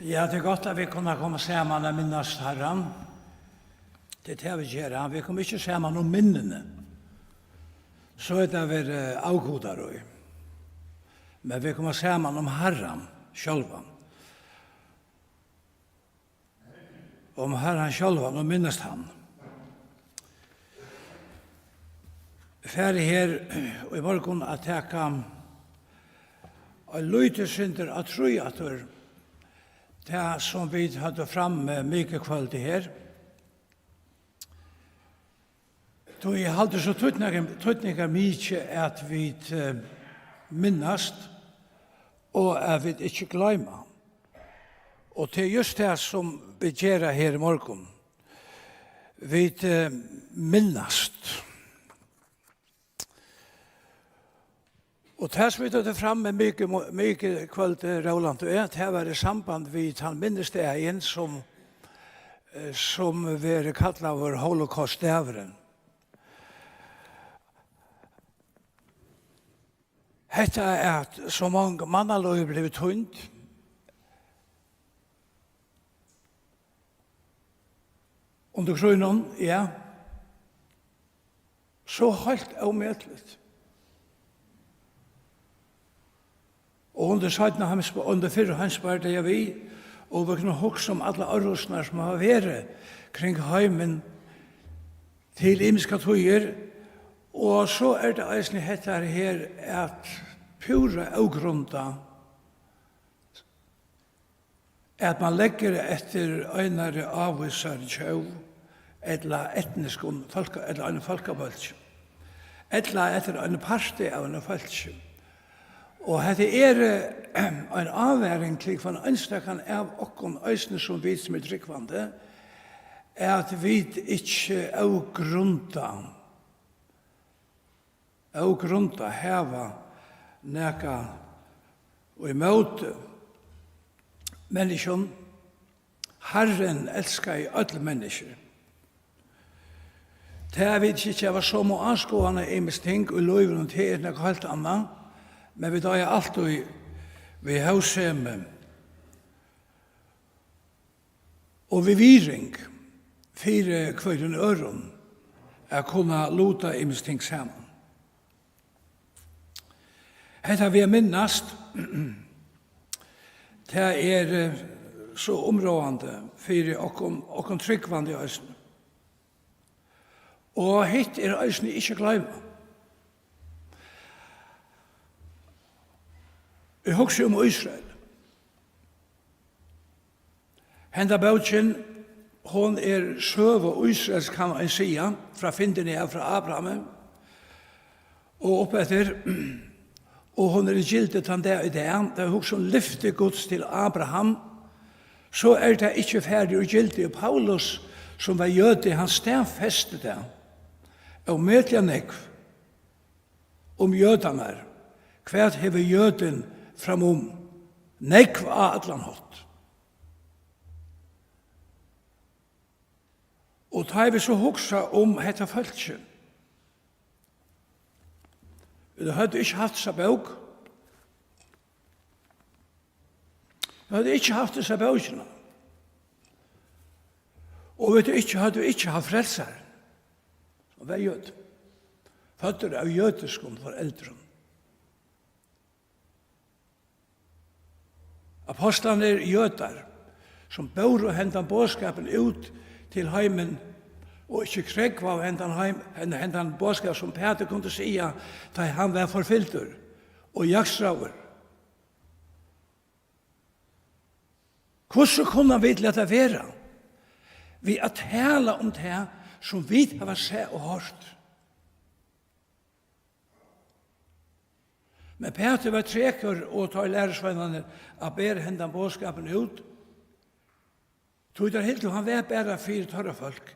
Ja, det godt at vi kunne komme sammen og minnes Herren. Det er det vi gjør. Vi kommer ikke sammen om minnene. Så det vi avgodar. Men vi kommer sammen om Herren själva. Om Herren själva og minnes han. Ferdig her i morgen at jeg kan lytesynder at tro at det som vi hadde fram mye kvalitet her. Då jeg hadde så tøtninger mye at vi minnast og at vi ikke glemmer. Og det er just det som vi gjør her i morgen. Vi minnast. Og det som vi tar fram med mye kvalitet, Roland, og det var i samband med han minnestegen som vi kallar vår holocaust-dæveren. Hetta er at så mange mannaløy ble tungt. Under grunnen, ja. Så helt omøtelig. Og under fyrre hans var det vi, og vi kunne huske om alle arrosene som har vært kring heimen til imiska tøyer, og så er det eisne hettar her at pura avgrunda at man legger etter einare avvisar tjau eller etnisk eller en folkabølg eller etter en parte av en folk. Og dette en avværing til for en ønstakan av okkon eisne som vi som tryggvande at vi ikke avgrunda heva neka og imot menneskjon. Herren elskar i alle mennesker. Det vi ikke var så må anskående i misting og løyven og til noe helt annet, men vi tar alltid ved haushjemme og ved viring fire kvøyden øren er kunne lota i misting sammen. Hetta vi minnast, det så områdende for okkom tryggvande i øyne. Og hitt øyne ikke gløyma. Jeg husker om Israel. Henda bautjen, hon søve Israels, kan man sige, fra Findene og fra Abraham, og oppetter, og hon gildet han der i det, da hun som lyfte Guds til Abraham, så det ikke ferdig og gildet. Og Paulus, som var jøde, han stedfestet det, og møtja nekv om jødene, hvert hever jøden framom, nekv av atlanhått. Og da vi så hoksa om hetta følelse, vi hadde ikke hatt seg bøk. Vi hadde ikke hatt seg bøkene. Og vi hadde ikke hatt frelser. Og vi er jød. Føtter av jødeskom for eldre. Apostlene jøder som bor og hentan bådskapen ut til heimen og ikke kreg var hentan bådskap som Peter kunne sige da han var forfylter og jaktsrauer. Hvordan kunne vi lette være? Vi at tale om det som vi har sett og hørt. Men Peter var treker og tar lærersvennerne at ber hendan bådskapen ut. Tog der helt til han var bare fire tørre folk.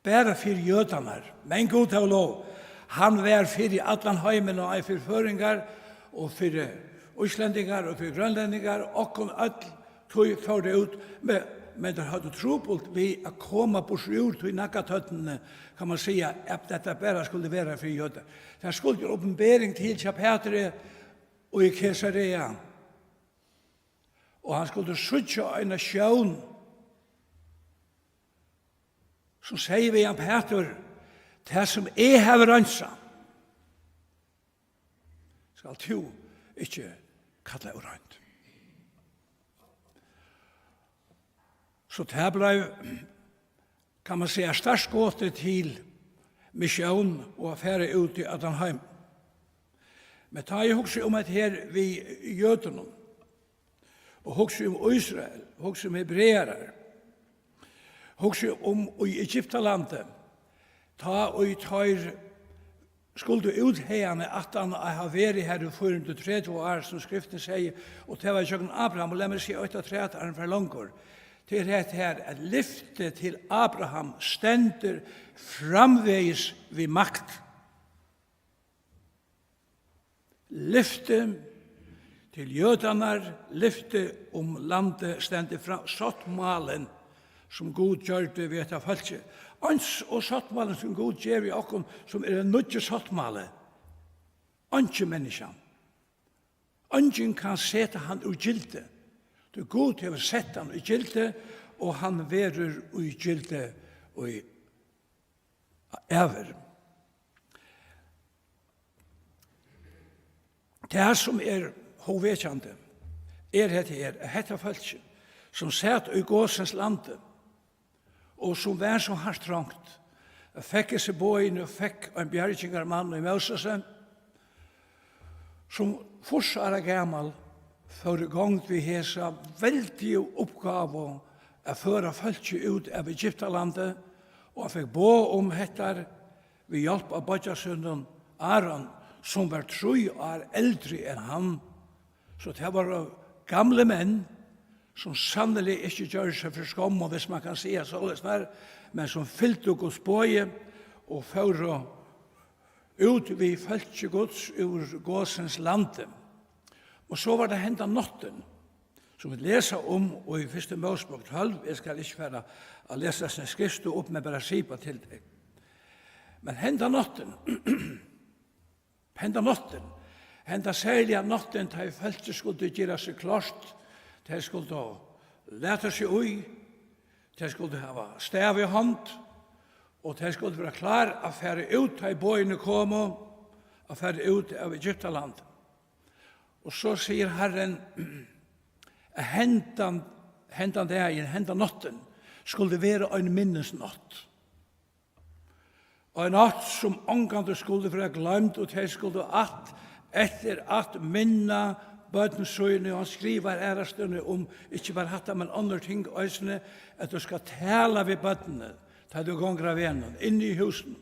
Bare fire jødaner. Men god til lov. Han var fire atlan heimen og fire føringar og fire islendingar og fire grønlendingar og kon all tog for det ut. Men det hadde trobult vi å komme på sjur til nakkatøttene, kan man si at dette bare skulle være fire jøder. Det skulle jo åpenbering til Peter og i Kesarea. og han skulle søtja en sjøen, som sier vi han Peter, det som jeg har rønsa, skal du ikke kalla urønt. Så det ble, kan man si, startskottet til misjon og affære ut i Adenheim. Men ta jeg husker om at her vi jødene, og husker om Israel, husker om hebreere, husker om i Egyptalandet, ta og tar skulle ut herne at han har vært her i 430 år, som skriften sier, og det var ikke Abraham, og la meg si 8-30 år for langer, til rett her, at lyftet til Abraham stender framveis vid makt. Lyftet til jødanar, lyftet landet stender fram, sottmalen som Gud gjør det ved etter falske. Ans og sottmalen som Gud gjør i okkom, som en nødje sottmale. Anke menneskene. Anken kan sette han ur gilde. Du Gud har sett han ur gilde, og han verer ur gilde og i æver. Det her som hovvedkjande, hette falske, som satt i gåsens lande, og som var så hardt trangt, fikk seg bøyene, fikk en bjergingarmann i Mosesen, som forsvaret gammal, for gang vi hesa veldige oppgave å føre folk ut av Egyptalandet, og han fikk bo om hettar ved hjelp av Badjasunden Aron, som var 3 år eldre enn han. Så det var gamle menn, som sannelig ikke gjør seg for skam, og hvis man kan si så men som fylte Guds bøye, og fører ut vi følte Guds ur gåsens lande. Og så var det hendt natten, som vi leser om, og i 1. Mosebok 12, jeg skal ikke være å lese sin skrift opp, men bare si på til deg. Men hendt natten, hendt særlig av natten, da jeg følte skulle gjøre seg klart, de skulle lete seg ui, de skulle ha stav i hånd, og de skulle være klar å fære ut da bøyene kom, og fære ut av Egyptaland. Og så sier Herren, hentan natten, skulle det være en minnesnatt. Og en natt som omgående skulle være glemt, og de skulle etter at minna bøtensøyene, og han skriver ærestøyene om, ikke bare hatt men andre ting, øysene, at du skal tale ved bøtene, ta du ganger av venen, inne i husen,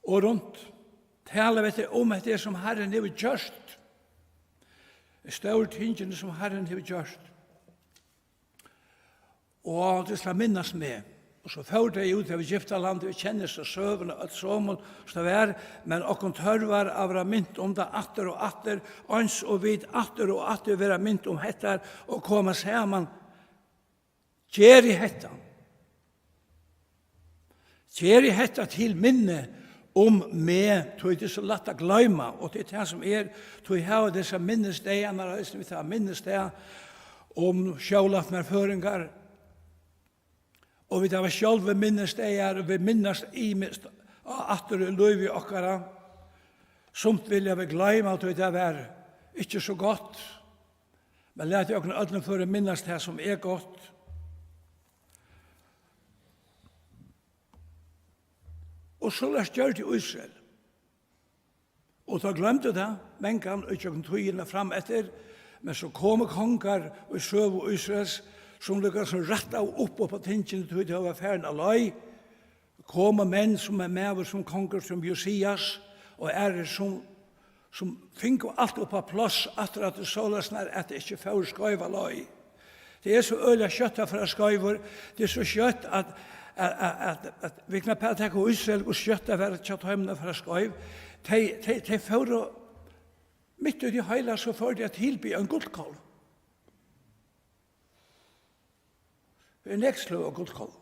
og rundt, tale ved det om det som Herren har gjort, større tingene som Herren har gjort. Og det skal minnes med. Og så førte jeg ut av Egyptalandet, vi kjenner seg søvende, at sommer skal være, men åkken tørvar av å være mynt om det atter og atter, ans og vid atter og atter være mynt om hettar, og komme sammen. Gjer i hetta. Gjer i hetta til minne om meg, tog det så lett å gløyma, og det det som tog jeg ha disse minnesdegene, vi tar minnesdeg om sjålaftmerføringar, og vi tar sjølve minnesdegene, og vi minnes i atter løy vi okkara, somt vil jeg gløyma, og det var ikke så godt, men lærte jeg åkne ødelen for å minnes det som godt. Og så lærte gjør det i Israel. Og da glemte det, men kan ikke togene fram etter, men så kommer konger og søv og Israels, som lykkes å rette opp på tingene til å være ferdig alai. Kommer menn som med som konger som Josias, og som finner alt opp på plass etter at det såles at det ikke får skøyve alai. Det så øyelig kjøttet fra skøyver, det så kjøtt at vi kan på at Israel og skjøttet var kjøtthøymene fra skøyv, de får midt ut i heila så får de tilby en guldkolv. Det en eksløv av guldkolv.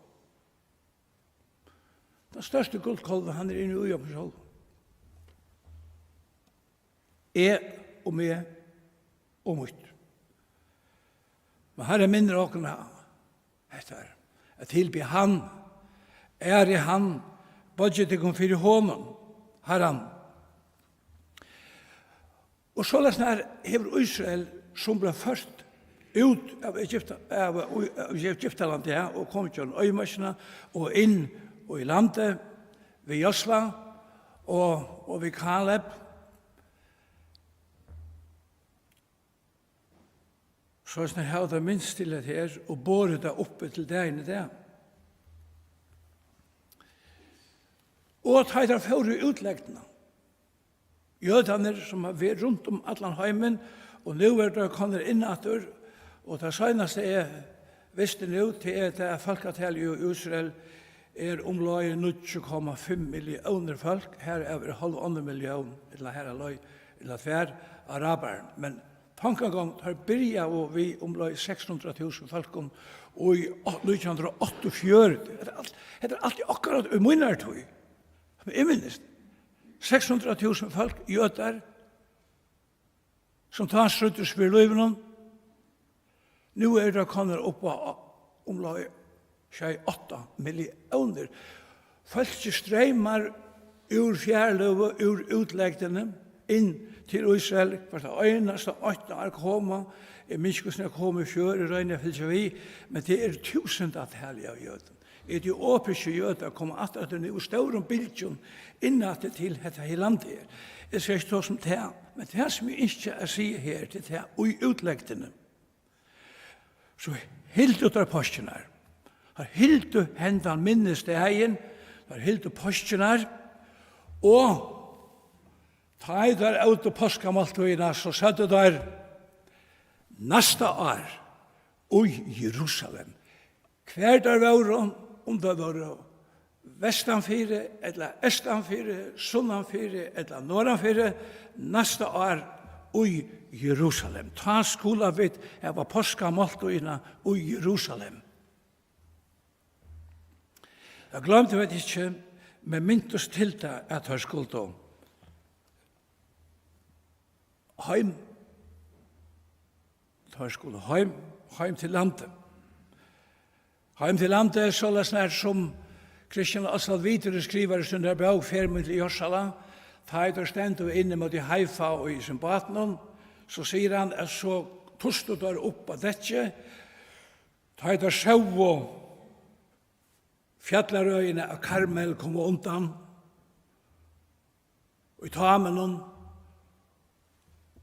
Den største guldkolven han inne i ujøpenshold. Og med og mot. Men Herre minner åkene etter at tilby han, i han, budgetet kom fyrir honom, Herren. Og så løsner hever Israel som ble først ut av Egyptalandet og kom til øymarsene og inn og i landet ved Josva og ved Kaleb. Så løsner jeg det minst til det her og båret det oppe til deg i det. Og at heitar fører utleggene. Jødene som har vært rundt om allan heimen, og nå det kommer innatur, og det seneste visste nå til at folketallet i Israel omlag 9,5 millioner folk. Her over 1,5 million, eller her løy, eller tvær araber. Men tankegang har byrja og vi omlag 600.000 folk og i 1948. Det alltid akkurat umunnartøy. Men jeg minnes 600.000 folk, jøder, som tar struttes for løyvene. Nå det kommer opp av omlag 28 millioner. Folk strømmer ur fjærløve, ur utlegdene, inn til Israel, for det eneste 8 kommer, minst hvordan jeg kommer før, røyne fylser vi, men det tusendetallet av jøden. De åpske jøder kommer at det er større bildjon innat til dette her landet. Jeg skal ikke ta som det, men det som jeg ikke sier her til det, og i utlegdene, så helt ut av postene har helt ut hendan minnestegen, har helt ut postene, og ta i der ut av påskamaltøyene, så satt det der neste år i Jerusalem. Hver der var om det var vestanfire, eller estanfire, sunnanfire, eller nordanfire, neste år i Jerusalem. Ta skola vidt, jeg var påskamaltøyene i Jerusalem. Jeg glemte vet ikke, men myntes til det at jeg skulle heim. Jeg skulle heim til landet. Heim til landet så løsner som Kristian Asald Videre skriver i stunder bøg fermen til Jerusalem. Teider stendur inne mot i Haifa og i Symbaten. Så sier han at så tostod der opp av dette. Teider sjau og fjallarøyene av Karmel kom undan. Og i Tamenen.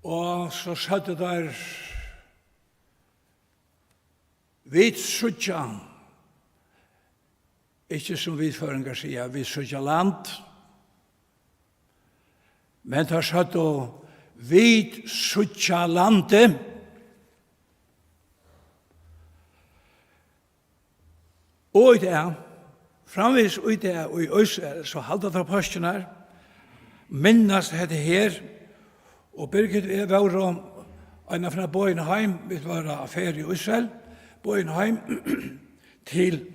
Og så satt det der vid sutja, ikke som vidføringer sier, vid sutja land, men det satt og vid sutja landet, og i det, framvis i det, og i Øysel, så halda det postene her, minnast dette her, og Birgit var en av bøyene heim, vi var ferie i Øysel, bøyene heim til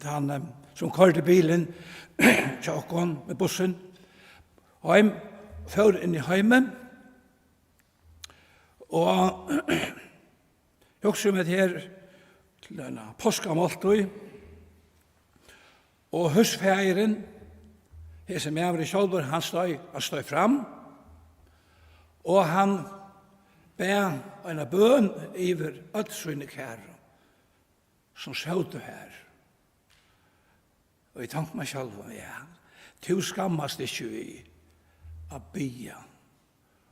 han som kørte bilen tjokken med bussen heim, før inn i heimen og jeg også med her til en påskamaltøy og husfeiren her som jeg var i Kjolborg, han stod fram og han ber en bøn iver ødsynne kære som sjøte her. Og jeg tenkte meg selv, ja, du skammast ikke vi av bia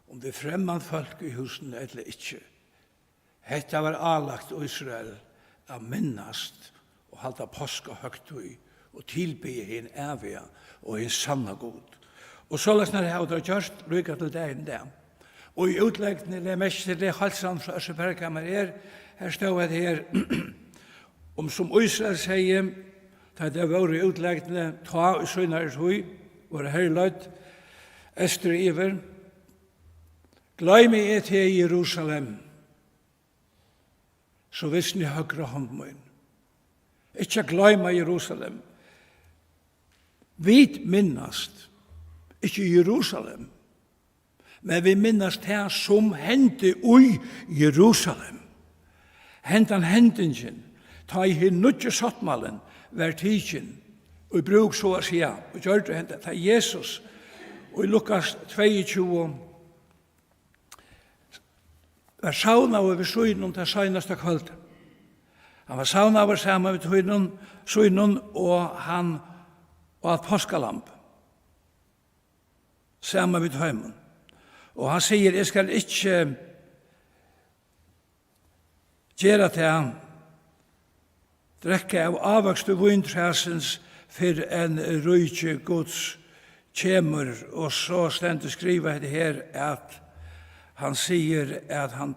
om det fremmede folk i husen eller ikke. Hetta var avlagt Israel av minnast og halda påska høgtøy og tilby en evige og en sanna god. Og så løsner jeg av det gjørst, lykke til deg enn det. Og i utleggene, det mest til det halsan fra Øsseperkammer her stod det her, om som Israel sier, da det var i utleggene, ta i sønner hui, var herløyd, Ester Iver, gløy meg til Jerusalem, så visste ni høyre hånd min. Ikke gløy meg Jerusalem. Vit minnast, ikke Jerusalem, Men vi minnes det som hendte i Jerusalem. Hentan hendingen, ta i hin nødje sattmalen, var tidsin, og i bruk så å si, og gjør det hentet, ta Jesus, og i Lukas 22, var sauna over søgnen til søgnaste kvölden. Han var sauna over sammen med søgnen, og han var et påskalamp, sammen med høymen. Og han sier, jeg skal ikke gjøre til drekke av avvokste vintræsens for en rujtje Guds kjemur, og så stendt skriva det her at han sier at han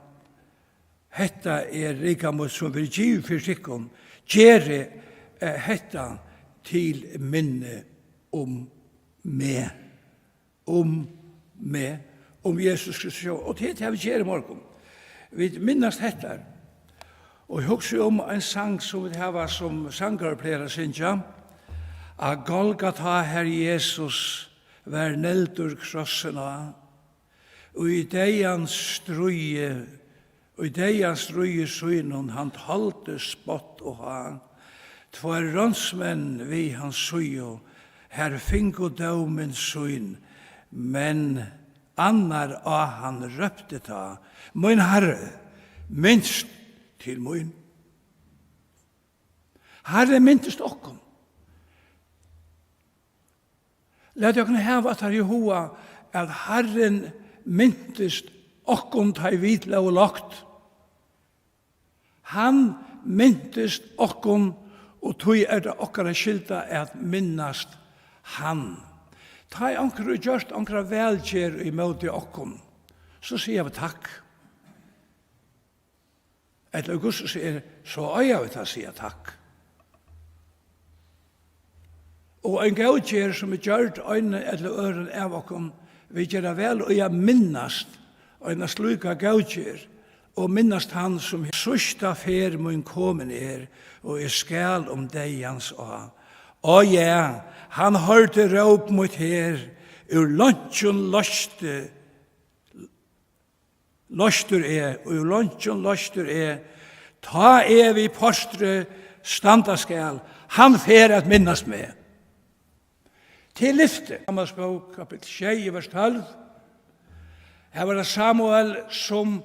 hetta rika mot som vil giv for sikkon, gjere hetta til minne om meg, om Jesus Kristus. Og det har vi gjør i morgen. Vi minnes dette. Og jeg husker om en sang som vi har som sanger pleier å synge. Av Golgata, Herre Jesus, vær neldur krossena, og i deians struje synon, han talte spott og ha. Tvar rånsmenn vi hans sujo, her fingo daumen syn, men annar av han røpte ta, min Herre, minst til min. Herre minst okkom. Lad dere hava at Jehova at Herren myntest okkom ta i vidla og lagt. Han myntest okkom, og tog det okkara skylda at minnast han. Ta i ankra gjørst, ankra velgjer i møte okkom, så sier vi takk. Eller Augustus sier, så øya vi til å si takk. Og en gaudgjer som gjørt øyne eller øren av okkom, vi gjør det vel, og jeg minnast øyne sluka gaudgjer, og minnast han som sørsta fer mun komen og skal om deg hans å. Og ja, han hørte råp mot her, ur lunchen løster og ur lunchen løster ta vi postre standa skal, han fer at minnast med. Til lyfte, Samuels bok, kapitel 6, vers 12, her var det Samuel som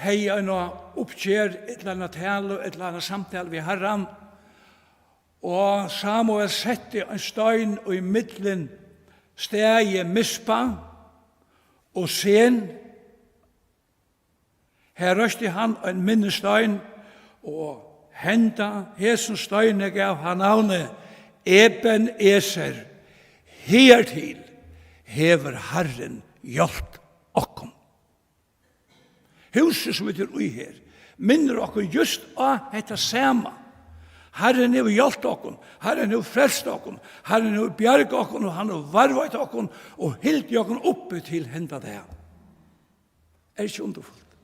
hei en oppgjør et eller annet tale, et eller annet samtale ved Herren, og Samuel sette en stein og i midtelen steg Mispa og sen. Her røste han en minnestein og henta hesen steine gav han navnet Eben Eser. Hertil hever Herren hjalt okkom. Huset som vi er ui her, minner okkom just av dette sama. Herren er hjalt okkom, Herren er frelst okkom, Herren er bjerg okkom, og han er varvait okkom, og hilt okkom oppe til henda det. Ikke underfullt?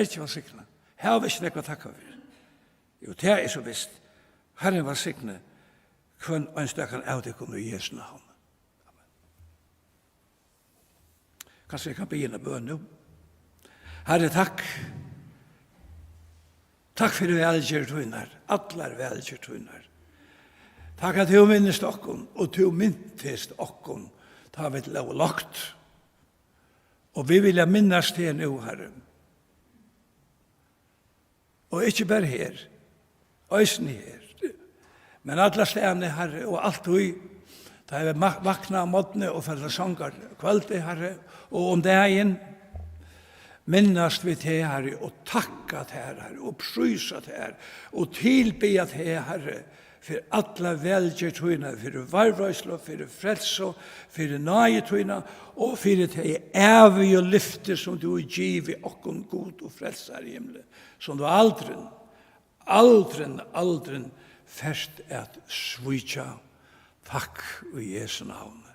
Ikke var sikna? Her var ikke nekva takka for. Jo, det så visst. Herren var sikna, kvann ønstakan avdekom i Jesu navn. Kanskje jeg kan begynne bøn nå. Herre, takk. Takk for velgjør tøyner. Atler velgjør tøyner. Takk at du minnest okkom, og du myntest okkom. Ta vi til å lagt. Og vi vil minnes det nå, Herre. Og ikke bare her. Øysen her. Men alle stedene, Herre, og alt du da vi vakna av måttene og fælde sanger kvalitet, Herre, og om dagen minnast vi til, Herre, og takka til, Herre, og prysa til, Herre, og tilbya til, Herre, for alle velgertøyna, for varvrøyslo, for frelso, for nøyetøyna, og for det evig og lyfte som du giv i okkon god og frelsar i himmelen, som du aldren fest at svitja. Takk i Jesu navn.